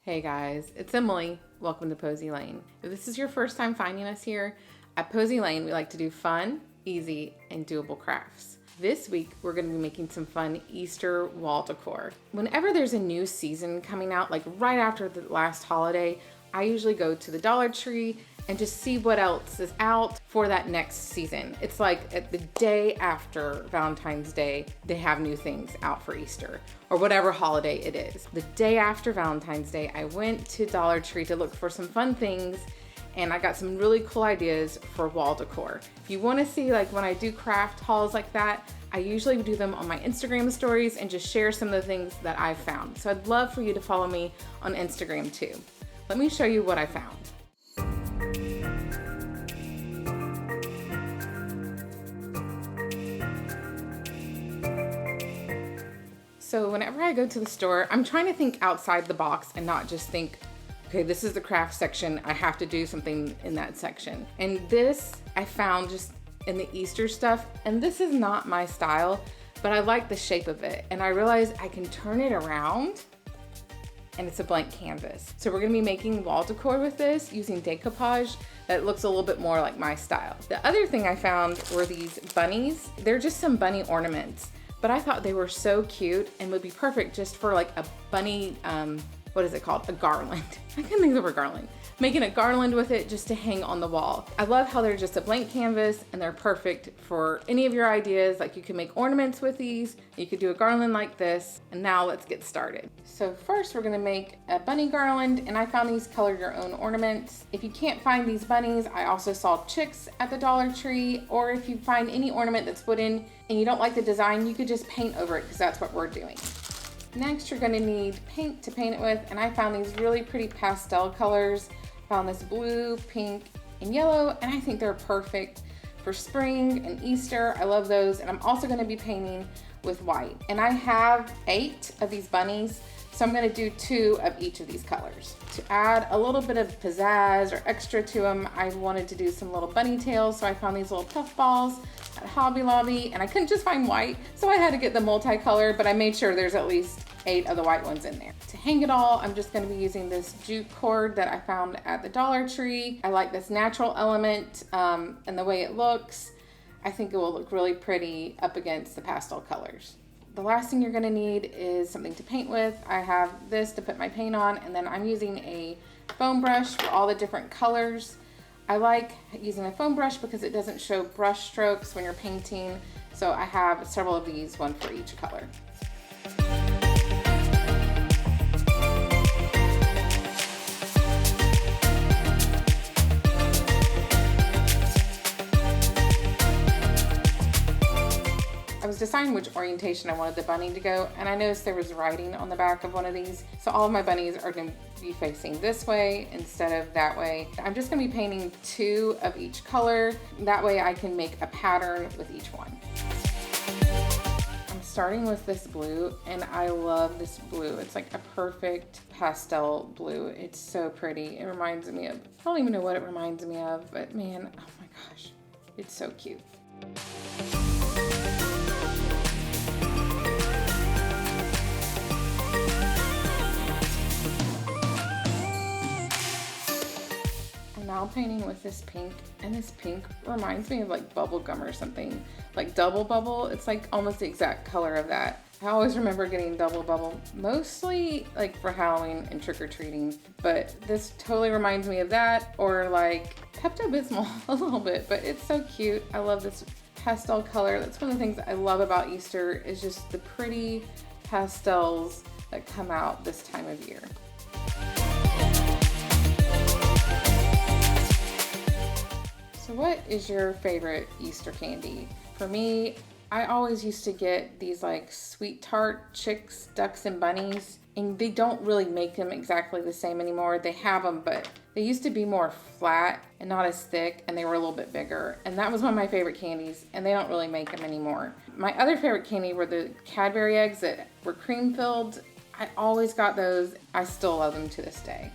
Hey guys, it's Emily. Welcome to Posy Lane. If this is your first time finding us here, at Posy Lane we like to do fun, easy, and doable crafts. This week we're going to be making some fun Easter wall decor. Whenever there's a new season coming out, like right after the last holiday, I usually go to the Dollar Tree and just see what else is out for that next season. It's like at the day after Valentine's Day, they have new things out for Easter or whatever holiday it is. The day after Valentine's Day, I went to Dollar Tree to look for some fun things, and I got some really cool ideas for wall decor. If you wanna see like when I do craft hauls like that, I usually do them on my Instagram stories and just share some of the things that I've found. So I'd love for you to follow me on Instagram too. Let me show you what I found. So whenever I go to the store, I'm trying to think outside the box and not just think, okay, this is the craft section, I have to do something in that section. And this I found just in the Easter stuff, and this is not my style, but I like the shape of it. And I realized I can turn it around and it's a blank canvas. So we're gonna be making wall decor with this using decoupage that looks a little bit more like my style. The other thing I found were these bunnies. They're just some bunny ornaments, but I thought they were so cute and would be perfect just for like a bunny, what is it called? A garland. I couldn't think of a garland. Making a garland with it just to hang on the wall. I love how they're just a blank canvas and they're perfect for any of your ideas. Like you can make ornaments with these, you could do a garland like this, and now let's get started. So first we're gonna make a bunny garland, and I found these color your own ornaments. If you can't find these bunnies, I also saw chicks at the Dollar Tree, or if you find any ornament that's wooden and you don't like the design, you could just paint over it because that's what we're doing. Next, you're gonna need paint to paint it with, and I found these really pretty pastel colors. Found this blue, pink, and yellow, and I think they're perfect for spring and Easter. I love those, and I'm also gonna be painting with white. And I have 8 of these bunnies, so I'm gonna do 2 of each of these colors. To add a little bit of pizzazz or extra to them, I wanted to do some little bunny tails, so I found these little puff balls at Hobby Lobby, and I couldn't just find white, so I had to get the multicolor, but I made sure there's at least 8 of the white ones in there. To hang it all, I'm just gonna be using this jute cord that I found at the Dollar Tree. I like this natural element and the way it looks. I think it will look really pretty up against the pastel colors. The last thing you're gonna need is something to paint with. I have this to put my paint on, and then I'm using a foam brush for all the different colors. I like using a foam brush because it doesn't show brush strokes when you're painting. So I have several of these, one for each color. I was deciding which orientation I wanted the bunny to go, and I noticed there was writing on the back of one of these. So all of my bunnies are gonna be facing this way instead of that way. I'm just gonna be painting 2 of each color. That way I can make a pattern with each one. I'm starting with this blue, and I love this blue. It's like a perfect pastel blue. It's so pretty. It reminds me of, I don't even know what it reminds me of, but man, oh my gosh, it's so cute. Now painting with this pink, and this pink reminds me of like bubble gum or something, like Double Bubble. It's like almost the exact color of that. I always remember getting Double Bubble, mostly like for Halloween and trick-or-treating, but this totally reminds me of that, or like Pepto-Bismol a little bit, but it's so cute. I love this pastel color. That's one of the things I love about Easter is just the pretty pastels that come out this time of year. So what is your favorite Easter candy? For me, I always used to get these like sweet tart chicks, ducks, and bunnies, and they don't really make them exactly the same anymore. They have them, but they used to be more flat and not as thick, and they were a little bit bigger. And that was one of my favorite candies, and they don't really make them anymore. My other favorite candy were the Cadbury eggs that were cream filled. I always got those. I still love them to this day.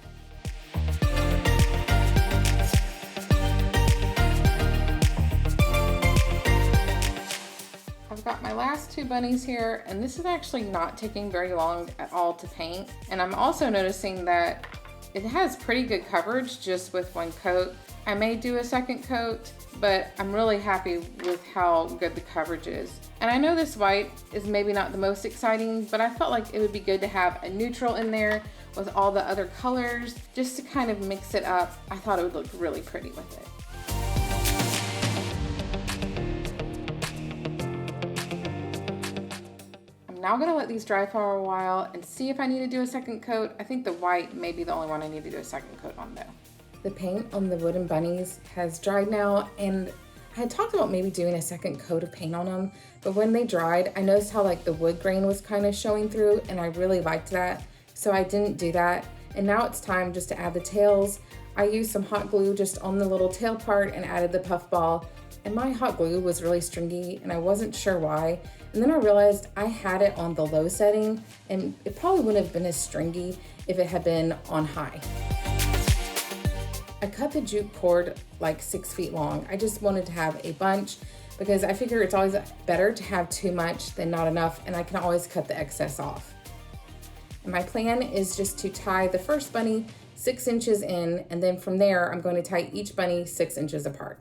I've got my last two bunnies here, and this is actually not taking very long at all to paint. And I'm also noticing that it has pretty good coverage just with one coat. I may do a second coat, but I'm really happy with how good the coverage is. And I know this white is maybe not the most exciting, but I felt like it would be good to have a neutral in there with all the other colors, just to kind of mix it up. I thought it would look really pretty with it. I'm now gonna let these dry for a while and see if I need to do a second coat. I think the white may be the only one I need to do a second coat on though. The paint on the wooden bunnies has dried now, and I had talked about maybe doing a second coat of paint on them, but when they dried, I noticed how like the wood grain was kind of showing through, and I really liked that, so I didn't do that. And now it's time just to add the tails. I used some hot glue just on the little tail part and added the puff ball, and my hot glue was really stringy and I wasn't sure why. And then I realized I had it on the low setting, and it probably wouldn't have been as stringy if it had been on high. I cut the jute cord like 6 feet long. I just wanted to have a bunch because I figure it's always better to have too much than not enough, and I can always cut the excess off. And my plan is just to tie the first bunny 6 inches in, and then from there I'm going to tie each bunny 6 inches apart.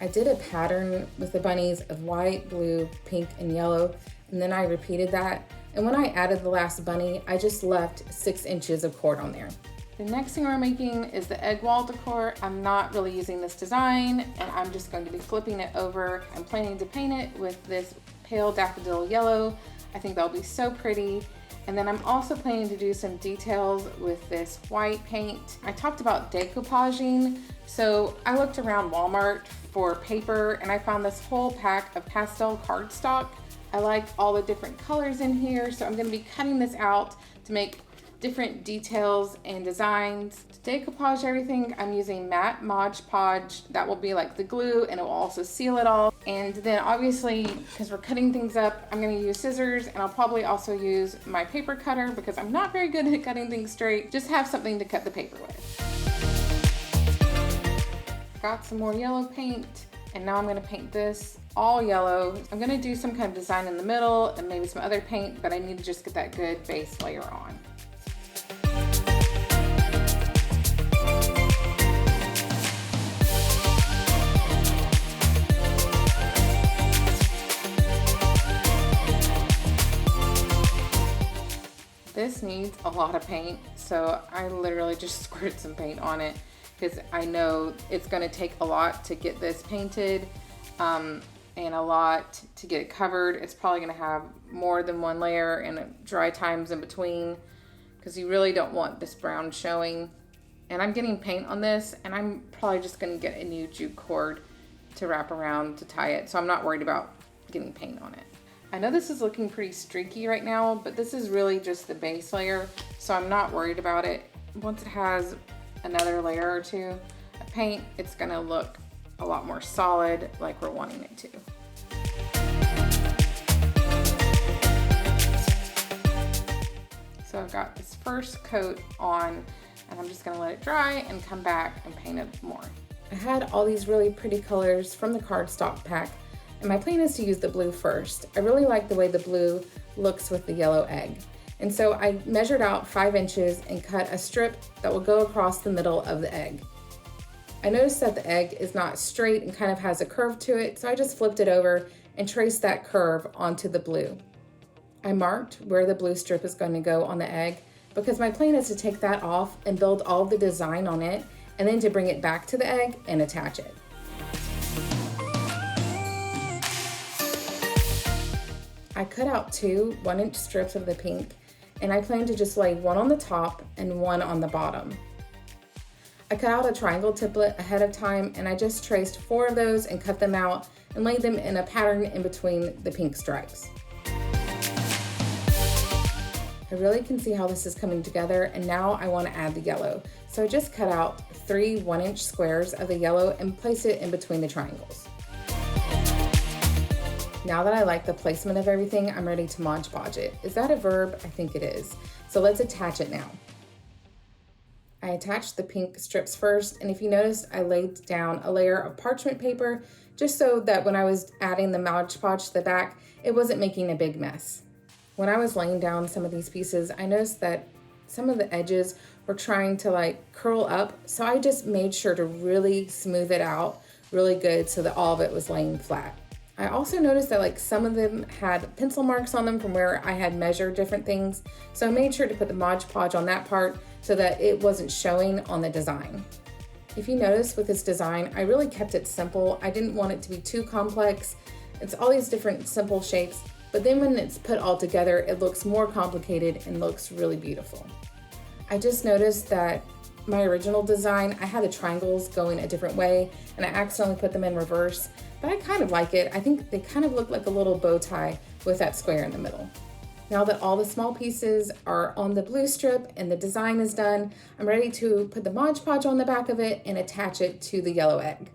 I did a pattern with the bunnies of white, blue, pink, and yellow, and then I repeated that. And when I added the last bunny, I just left 6 inches of cord on there. The next thing we're making is the egg wall decor. I'm not really using this design, and I'm just going to be flipping it over. I'm planning to paint it with this pale daffodil yellow. I think that'll be so pretty. And then I'm also planning to do some details with this white paint. I talked about decoupaging, so I looked around Walmart for paper and I found this whole pack of pastel cardstock. I like all the different colors in here, so I'm gonna be cutting this out to make different details and designs. To decoupage everything, I'm using matte Modge Podge. That will be like the glue, and it will also seal it all. And then obviously, because we're cutting things up, I'm gonna use scissors, and I'll probably also use my paper cutter because I'm not very good at cutting things straight. Just have something to cut the paper with. Got some more yellow paint, and now I'm gonna paint this all yellow. I'm gonna do some kind of design in the middle and maybe some other paint, but I need to just get that good base layer on. This needs a lot of paint, so I literally just squirted some paint on it because I know it's going to take a lot to get this painted and a lot to get it covered. It's probably going to have more than one layer and dry times in between because you really don't want this brown showing. And I'm getting paint on this, and I'm probably just going to get a new jute cord to wrap around to tie it, so I'm not worried about getting paint on it. I know this is looking pretty streaky right now, but this is really just the base layer, so I'm not worried about it. Once it has another layer or two of paint, it's gonna look a lot more solid like we're wanting it to. So I've got this first coat on, and I'm just gonna let it dry and come back and paint it more. I had all these really pretty colors from the cardstock pack, and my plan is to use the blue first. I really like the way the blue looks with the yellow egg. And so I measured out 5 inches and cut a strip that will go across the middle of the egg. I noticed that the egg is not straight and kind of has a curve to it, so I just flipped it over and traced that curve onto the blue. I marked where the blue strip is going to go on the egg because my plan is to take that off and build all the design on it, and then to bring it back to the egg and attach it. I cut out 2 1-inch strips of the pink, and I plan to just lay one on the top and one on the bottom. I cut out a triangle template ahead of time, and I just traced 4 of those and cut them out and laid them in a pattern in between the pink stripes. I really can see how this is coming together, and now I want to add the yellow. So I just cut out 3 1-inch squares of the yellow and placed it in between the triangles. Now that I like the placement of everything, I'm ready to Modge Podge it. Is that a verb? I think it is. So let's attach it now. I attached the pink strips first, and if you noticed, I laid down a layer of parchment paper just so that when I was adding the Modge Podge to the back, it wasn't making a big mess. When I was laying down some of these pieces, I noticed that some of the edges were trying to like curl up, so I just made sure to really smooth it out really good so that all of it was laying flat. I also noticed that like some of them had pencil marks on them from where I had measured different things, so I made sure to put the Modge Podge on that part so that it wasn't showing on the design. If you notice with this design, I really kept it simple. I didn't want it to be too complex. It's all these different simple shapes, but then when it's put all together, it looks more complicated and looks really beautiful. I just noticed that my original design, I had the triangles going a different way and I accidentally put them in reverse, but I kind of like it. I think they kind of look like a little bow tie with that square in the middle. Now that all the small pieces are on the blue strip and the design is done, I'm ready to put the Modge Podge on the back of it and attach it to the yellow egg.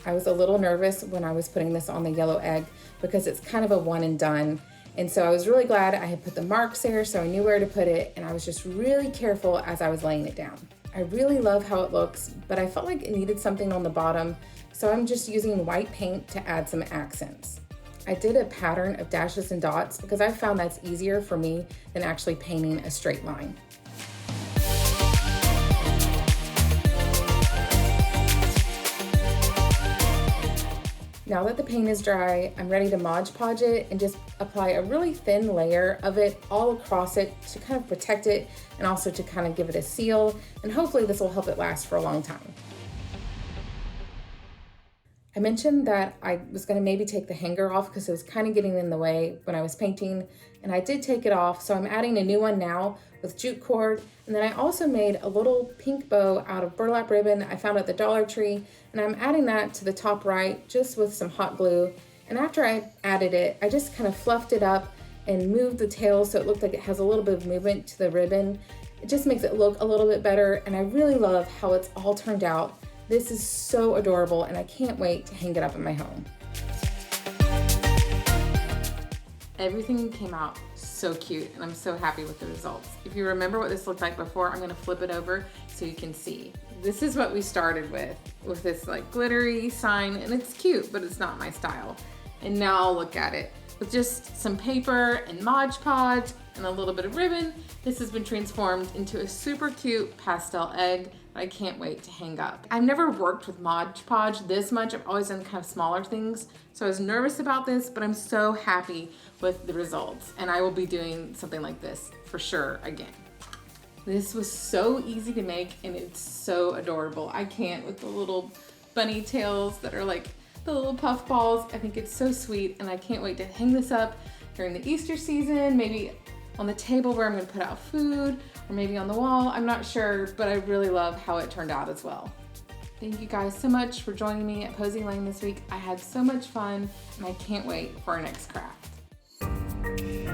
I was a little nervous when I was putting this on the yellow egg because it's kind of a one and done. And so I was really glad I had put the marks there so I knew where to put it, and I was just really careful as I was laying it down. I really love how it looks, but I felt like it needed something on the bottom, so I'm just using white paint to add some accents. I did a pattern of dashes and dots because I found that's easier for me than actually painting a straight line. Now that the paint is dry, I'm ready to Modge Podge it and just apply a really thin layer of it all across it to kind of protect it and also to kind of give it a seal, and hopefully this will help it last for a long time. I mentioned that I was going to maybe take the hanger off because it was kind of getting in the way when I was painting, and I did take it off, so I'm adding a new one now with jute cord. And then I also made a little pink bow out of burlap ribbon I found at the Dollar Tree, and I'm adding that to the top right just with some hot glue. And after I added it, I just kind of fluffed it up and moved the tail so it looked like it has a little bit of movement to the ribbon. It just makes it look a little bit better, and I really love how it's all turned out. This is so adorable, and I can't wait to hang it up in my home. Everything came out so cute, and I'm so happy with the results. If you remember what this looked like before, I'm gonna flip it over so you can see. This is what we started with this like glittery sign, and it's cute, but it's not my style. And now look at it. With just some paper and Modge Podge and a little bit of ribbon, this has been transformed into a super cute pastel egg that I can't wait to hang up. I've never worked with Modge Podge this much. I've always done kind of smaller things, so I was nervous about this, but I'm so happy with the results, and I will be doing something like this for sure again. This was so easy to make, and it's so adorable. I can't with the little bunny tails that are like the little puff balls. I think it's so sweet, and I can't wait to hang this up during the Easter season, maybe on the table where I'm gonna put out food, or maybe on the wall, I'm not sure, but I really love how it turned out as well. Thank you guys so much for joining me at Posy Lane this week. I had so much fun, and I can't wait for our next craft.